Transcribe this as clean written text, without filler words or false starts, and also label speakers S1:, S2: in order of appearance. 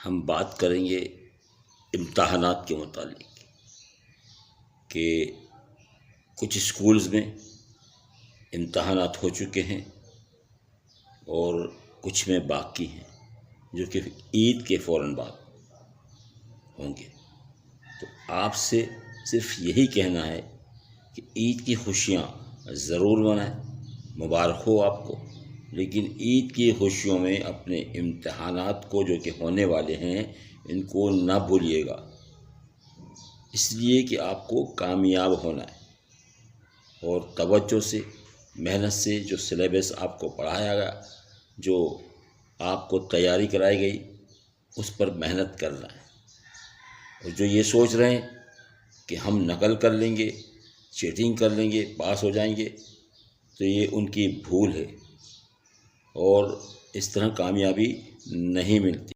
S1: हम बात करेंगे इम्तहानात के मुतालिक कि कुछ स्कूल्स में इम्तहानात हो चुके हैं और कुछ में बाकी हैं जो कि ईद के फ़ौरन बाद होंगे। तो आपसे सिर्फ यही कहना है कि ईद की खुशियाँ ज़रूर मनाएं, मुबारक हो आपको, लेकिन ईद की खुशियों में अपने इम्तहानात को जो कि होने वाले हैं इनको ना भूलिएगा, इसलिए कि आपको कामयाब होना है और तवज्जो से मेहनत से जो सिलेबस आपको पढ़ाया गया, जो आपको तैयारी कराई गई, उस पर मेहनत करना है। और जो ये सोच रहे हैं कि हम नकल कर लेंगे, चीटिंग कर लेंगे, पास हो जाएंगे, तो ये उनकी भूल है और इस तरह कामयाबी नहीं मिलती।